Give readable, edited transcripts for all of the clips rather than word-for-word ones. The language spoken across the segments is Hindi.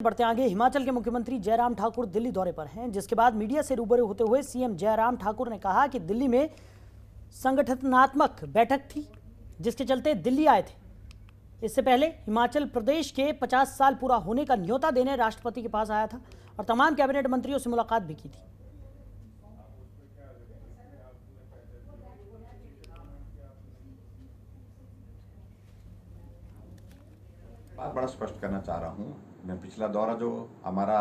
बढ़ते आगे। हिमाचल के मुख्यमंत्री जयराम ठाकुर दिल्ली दौरे पर हैं, जिसके बाद मीडिया से रूबरू होते हुए सीएम जयराम ठाकुर ने कहा कि दिल्ली में संगठनात्मक बैठक थी, जिसके चलते दिल्ली आए थे। इससे पहले हिमाचल प्रदेश के 50 साल पूरा होने का न्योता देने राष्ट्रपति के पास आया था और तमाम कैबिनेट मंत्रियों से मुलाकात भी की थी। बात बड़ा स्पष्ट करना चाह रहा हूँ। मैं पिछला दौरा जो हमारा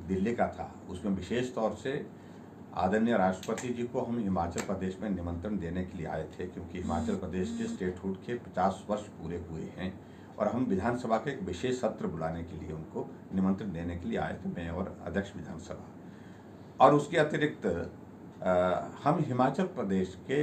दिल्ली का था, उसमें विशेष तौर से आदरणीय राष्ट्रपति जी को हम हिमाचल प्रदेश में निमंत्रण देने के लिए आए थे, क्योंकि हिमाचल प्रदेश के स्टेटहुड के 50 वर्ष पूरे हुए हैं और हम विधानसभा के एक विशेष सत्र बुलाने के लिए उनको निमंत्रण देने के लिए आए थे, मैं और अध्यक्ष विधानसभा। और उसके अतिरिक्त हम हिमाचल प्रदेश के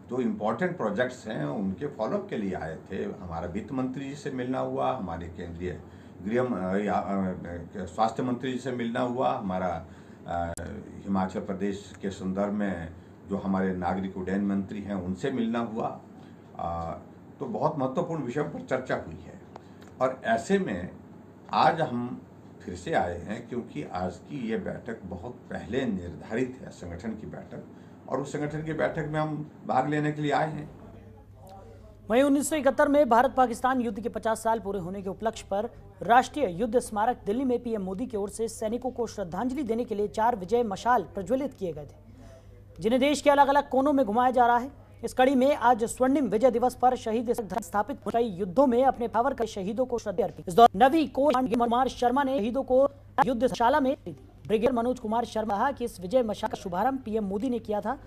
जो इम्पोर्टेंट प्रोजेक्ट्स हैं उनके फॉलोअप के लिए आए थे। हमारा वित्त मंत्री जी से मिलना हुआ, हमारे केंद्रीय गृह स्वास्थ्य मंत्री जी से मिलना हुआ, हमारा हिमाचल प्रदेश के संदर्भ में जो हमारे नागरिक उड्डयन मंत्री हैं उनसे मिलना हुआ। तो बहुत महत्वपूर्ण विषयों पर चर्चा हुई है और ऐसे में आज हम फिर से आए हैं, क्योंकि आज की ये बैठक बहुत पहले निर्धारित है, संगठन की बैठक, और उस संगठन की बैठक में हम भाग लेने के लिए आए हैं। वहीं 1971 में भारत पाकिस्तान युद्ध के 50 साल पूरे होने के उपलक्ष्य पर राष्ट्रीय युद्ध स्मारक दिल्ली में पीएम मोदी की ओर से सैनिकों को श्रद्धांजलि देने के लिए 4 विजय मशाल प्रज्वलित किए गए थे, जिन्हें देश के अलग अलग कोनों में घुमाया जा रहा है। इस कड़ी में आज स्वर्णिम विजय दिवस पर शहीद स्थापित कई युद्धों में अपने पावर का शहीदों को श्रद्धा अर्पित। इस दौरान नवी कोच कुमार शर्मा ने शहीदों को युद्धशाला में ब्रिगेडियर मनोज कुमार शर्मा कहा कि इस विजय मशाल का शुभारंभ पीएम मोदी ने किया था।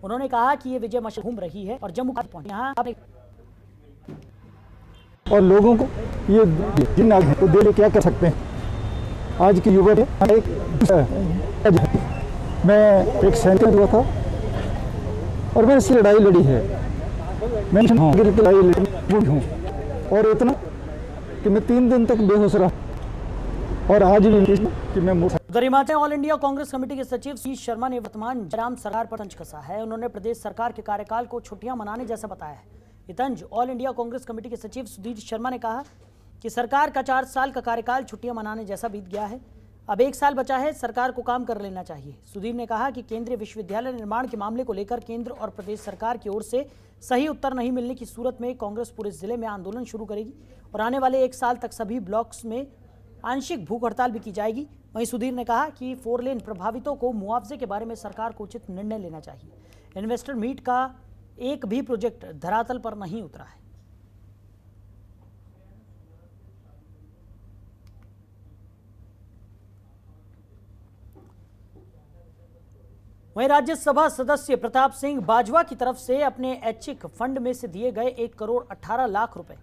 उन्होंने कहा कि ये विजय मशाल घूम रही है और जम्मू पहुंची यहाँ और लोगों को ये जिन को दे क्या कर सकते हैं। आज की युवा मैं एक सैनिक हुआ था और मैंने इसकी लड़ाई लड़ी है। मैं लड़ाई लड़ी हूँ और इतना कि मैं 3 दिन तक बेहोश रहा और आज भी कि मैं उधर Himachal all India Congress committee के सचिव सी शर्मा ने वर्तमान जयराम सरकार पर तंज कसा है। उन्होंने प्रदेश सरकार के कार्यकाल को छुट्टियां मनाने जैसा बताया है। ये तंज ऑल इंडिया कांग्रेस कमेटी के सचिव सुधीर शर्मा ने कहा कि सरकार का 4 साल का कार्यकाल छुट्टियां मनाने जैसा बीत गया है, अब 1 साल बचा है, सरकार को काम कर लेना चाहिए। सुधीर ने कहा कि केंद्रीय विश्वविद्यालय निर्माण के मामले को लेकर केंद्र और प्रदेश सरकार की ओर से सही उत्तर नहीं मिलने की सूरत में कांग्रेस पूरे जिले में आंदोलन शुरू करेगी और आने वाले 1 साल तक सभी ब्लॉक्स में आंशिक भूख हड़ताल भी की जाएगी। वहीं सुधीर ने कहा कि 4 लेन प्रभावितों को मुआवजे के बारे में सरकार को उचित निर्णय लेना चाहिए। इन्वेस्टर मीट का एक भी प्रोजेक्ट धरातल पर नहीं उतरा है। वहीं राज्यसभा सदस्य प्रताप सिंह बाजवा की तरफ से अपने ऐच्छिक फंड में से दिए गए 1 करोड़ 18 लाख रुपए,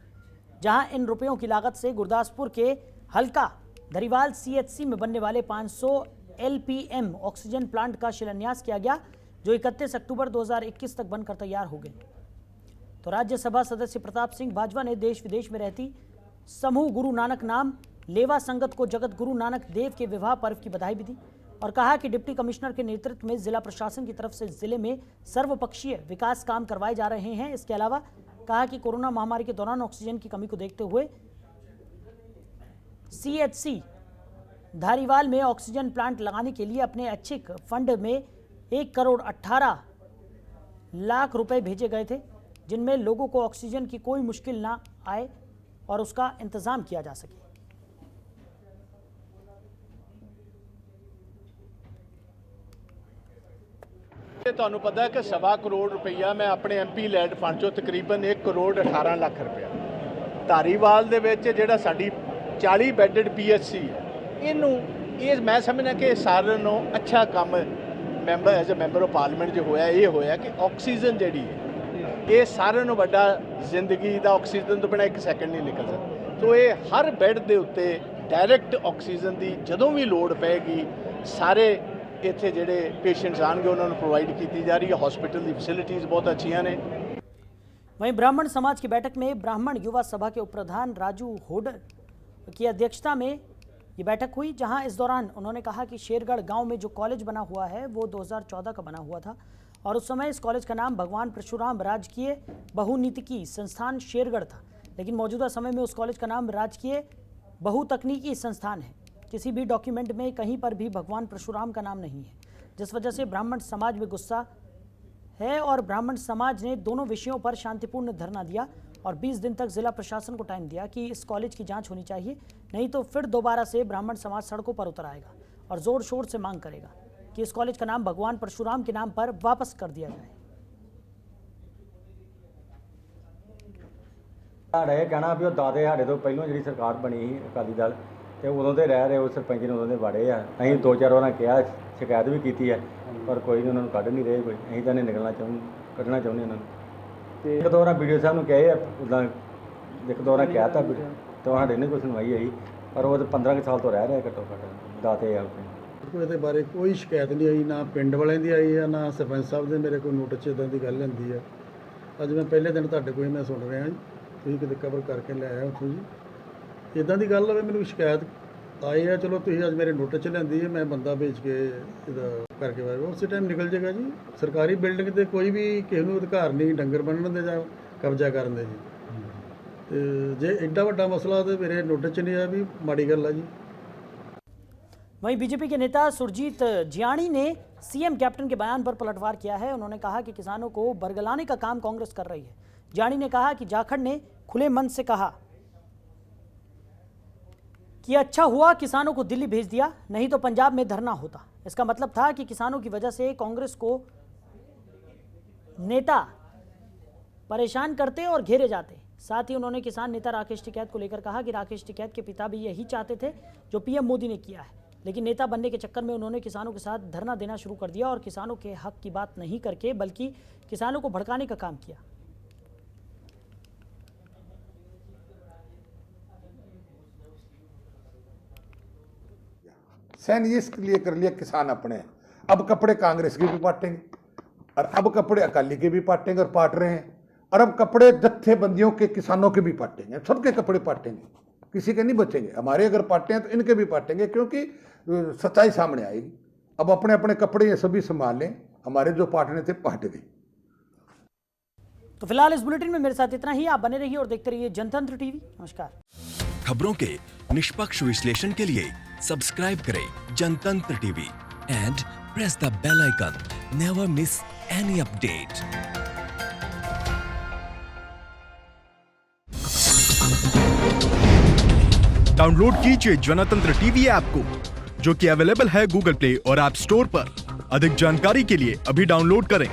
जहां इन रुपयों की लागत से गुरदासपुर के हल्का धरीवाल सीएचसी में बनने वाले 500 एलपीएम ऑक्सीजन प्लांट का शिलान्यास किया गया, जो 31 अक्टूबर 2021 तक बनकर तैयार हो गए। तो राज्यसभा सदस्य प्रताप सिंह बाजवा ने देश विदेश में रहती समूह गुरु नानक नाम लेवा संगत को जगत गुरु नानक देव के विवाह पर्व की बधाई भी दी और कहा कि डिप्टी कमिश्नर के नेतृत्व में जिला प्रशासन की तरफ से जिले में सर्वपक्षीय विकास काम करवाए जा रहे हैं। इसके अलावा कहा कि कोरोना महामारी के दौरान ऑक्सीजन की कमी को देखते हुए सीएचसी धारीवाल में ऑक्सीजन प्लांट लगाने के लिए अपने ऐच्छिक फंड में 1 करोड़ 18 लाख रुपए भेजे गए थे, जिनमें लोगों को ऑक्सीजन की कोई मुश्किल ना आए और उसका इंतजाम किया जा सके। ਤੁਹਾਨੂੰ पता है कि 1.25 करोड़ रुपया मैं अपने MP लैंड फंड चों तकरीबन 1 करोड़ 18 लाख रुपया धारीवाल दे विच जिहड़ा साडी 40 बैडड PHC इनू ये मैं समझना कि सारिਆਂ ਨੂੰ अच्छा काम member as a member of parliament जो होया ये होया कि ऑक्सीजन जी ये सारिਆਂ ਨੂੰ ਵੱਡਾ जिंदगी का ऑक्सीजन तो बिना 1 सैकेंड नहीं निकल सकता। तो ये हर बैड के उत्ते डायरैक्ट ऑक्सीजन की जदों भी लोड़ पैगी सारे इत्थे जिहड़े पेशेंट्स आएंगे उन्होंने प्रोवाइड की जा रही है। हॉस्पिटल की फैसिलिटीज़ बहुत अच्छी ने। वहीं ब्राह्मण समाज की बैठक में ब्राह्मण युवा सभा के उपप्रधान राजू होडर की अध्यक्षता में ये बैठक हुई, जहां इस दौरान उन्होंने कहा कि शेरगढ़ गांव में जो कॉलेज बना हुआ है वो 2014 का बना हुआ था और उस समय इस कॉलेज का नाम भगवान परशुराम राजकीय बहुनीतिकी संस्थान शेरगढ़ था, लेकिन मौजूदा समय में उस कॉलेज का नाम राजकीय बहुतकनीकी संस्थान है। किसी भी डॉक्यूमेंट में कहीं पर भी भगवान परशुराम का नाम नहीं है, जिस वजह से ब्राह्मण समाज में गुस्सा है और ब्राह्मण समाज ने दोनों विषयों पर शांतिपूर्ण धरना दिया और 20 दिन तक जिला प्रशासन को टाइम दिया कि इस कॉलेज की जांच होनी चाहिए, नहीं तो फिर दोबारा से ब्राह्मण समाज सड़कों पर उतर आएगा और जोर शोर से मांग करेगा कि इस कॉलेज का नाम भगवान परशुराम के नाम पर वापस कर दिया जाए। ਇਹ ਕਹਿਣਾ ਵੀ ਉਹ ਦਾਦੇ ਸਾਡੇ ਤੋਂ ਪਹਿਲਾਂ ਜਿਹੜੀ ਸਰਕਾਰ ਬਣੀ ਸੀ ਅਕਾਲੀ ਦਲ ਤੇ ਉਦੋਂ ਦੇ ਰਹਿ ਰਹੇ ਉਹ ਸਰਪੰਚ ਨੇ ਉਦੋਂ ਦੇ ਵਾੜੇ ਆ। ਅਸੀਂ 2-4 ਵਾਰਾਂ ਕਿਹਾ, ਸ਼ਿਕਾਇਤ ਵੀ ਕੀਤੀ ਹੈ, ਪਰ ਕੋਈ ਨਹੀਂ, ਉਹਨਾਂ ਨੂੰ ਕੱਢ ਨਹੀਂ ਰਹੇ ਕੋਈ। ਅਸੀਂ ਤਾਂ ਨਹੀਂ ਕੱਢਣਾ ਚਾਹੁੰਦੇ ਉਹਨਾਂ ਨੂੰ। ਤੇ ਇੱਕ ਦੋ ਵਾਰਾਂ ਵੀਡੀਓ ਸਾਹਿਬ ਨੂੰ ਕਹੇ ਆ, ਉੱਦਾਂ ਇੱਕ ਦੋ ਵਾਰਾਂ ਕਹਿ ਤਾ ਤਾਂ ਸਾਡੇ ਨਹੀਂ ਕੋਈ ਸੁਣਵਾਈ ਹੋਈ, ਪਰ ਉਹ 15 ਸਾਲ ਤੋਂ ਰਹਿ ਰਹੇ ਘੱਟੋ ਘੱਟ ਦਾਤੇ ਆ ਆਪਣੇ। ਇਹਦੇ ਬਾਰੇ ਕੋਈ ਸ਼ਿਕਾਇਤ ਨਹੀਂ ਆਈ, ਨਾ ਪਿੰਡ ਵਾਲਿਆਂ ਦੀ ਆਈ ਹੈ, ਨਾ ਸਰਪੰਚ ਸਾਹਿਬ ਦੇ ਮੇਰੇ ਕੋਈ ਨੋਟਿਸ 'ਚ ਇੱਦਾਂ ਦੀ ਗੱਲ ਹੁੰਦੀ ਹੈ। ਅੱਜ ਮੈਂ ਪਹਿਲੇ ਦਿਨ ਤੁਹਾਡੇ ਕੋਲ ਮੈਂ ਸੁਣ ਰਿਹਾ ਜੀ, ਤੁਸੀਂ ਕਿਤੇ ਕਵਰ ਕਰਕੇ ਲੈ ਆਇਆ ਉੱਥੋਂ ਜੀ। ਇੱਦਾਂ ਦੀ ਗੱਲ ਹੋਵੇ ਮੈਨੂੰ ਸ਼ਿਕਾਇਤ ਆਈ ਹੈ, ਚਲੋ ਤੁਸੀਂ ਅੱਜ ਮੇਰੇ ਨੋਟਿਸ 'ਚ ਲੈਂਦੀ ਹੈ, ਮੈਂ ਬੰਦਾ ਭੇਜ ਕੇ ਇਹਦਾ ਕਰਕੇ ਵਾਏਗਾ, ਉਸੇ ਟਾਈਮ ਨਿਕਲ ਜਾਏਗਾ ਜੀ। ਸਰਕਾਰੀ ਬਿਲਡਿੰਗ 'ਤੇ ਕੋਈ ਵੀ ਕਿਸੇ ਨੂੰ ਅਧਿਕਾਰ ਨਹੀਂ ਡੰਗਰ ਬੰਨ੍ਹਣ ਦੇ ਜਾਂ ਕਬਜ਼ਾ ਕਰਨ ਦੇ ਜੀ। ਤੇ ਜੇ ਐਡਾ ਵੱਡਾ ਮਸਲਾ ਤਾਂ ਮੇਰੇ ਨੋਟਿਸ 'ਚ ਨਹੀਂ ਆਇਆ ਵੀ ਮਾੜੀ ਗੱਲ ਆ ਜੀ। वहीं बीजेपी के नेता सुरजीत जियाणी ने सीएम कैप्टन के बयान पर पलटवार किया है। उन्होंने कहा कि किसानों को बरगलाने का काम कांग्रेस कर रही है। जियाणी ने कहा कि जाखड़ ने खुले मन से कहा कि अच्छा हुआ किसानों को दिल्ली भेज दिया, नहीं तो पंजाब में धरना होता। इसका मतलब था कि किसानों की वजह से कांग्रेस को नेता परेशान करते और घेरे जाते। साथ ही उन्होंने किसान नेता राकेश टिकैत को लेकर कहा कि राकेश टिकैत के पिता भी यही चाहते थे जो पीएम मोदी ने किया है, लेकिन नेता बनने के चक्कर में उन्होंने किसानों के साथ धरना देना शुरू कर दिया और किसानों के हक की बात नहीं करके बल्कि किसानों को भड़काने का काम किया। सहन ये इसलिए कर लिया किसान अपने, अब कपड़े कांग्रेस के भी पाटेंगे और अब कपड़े अकाली के भी पाटेंगे और पाट रहे हैं, और अब कपड़े जत्थेबंदियों के किसानों के भी पाटेंगे, सबके कपड़े पाटेंगे, किसी के नहीं बचेंगे। हमारे अगर पाटे हैं तो इनके भी पाटेंगे, क्योंकि सच्चाई सामने आएगी। अब अपने अपने कपड़े ये सभी संभाल लें, हमारे जो पाटने थे पाट गए। तो फिलहाल इस बुलेटिन में मेरे साथ इतना ही। आप बने रहिए और देखते रहिए जनतंत्र टीवी। नमस्कार। खबरों के निष्पक्ष विश्लेषण के लिए सब्सक्राइब करें Jantantra TV and press the bell icon. Never miss any update. Download कीजिए जनतंत्र टीवी ऐप को, जो कि अवेलेबल है गूगल प्ले और ऐप स्टोर पर। अधिक जानकारी के लिए अभी डाउनलोड करें।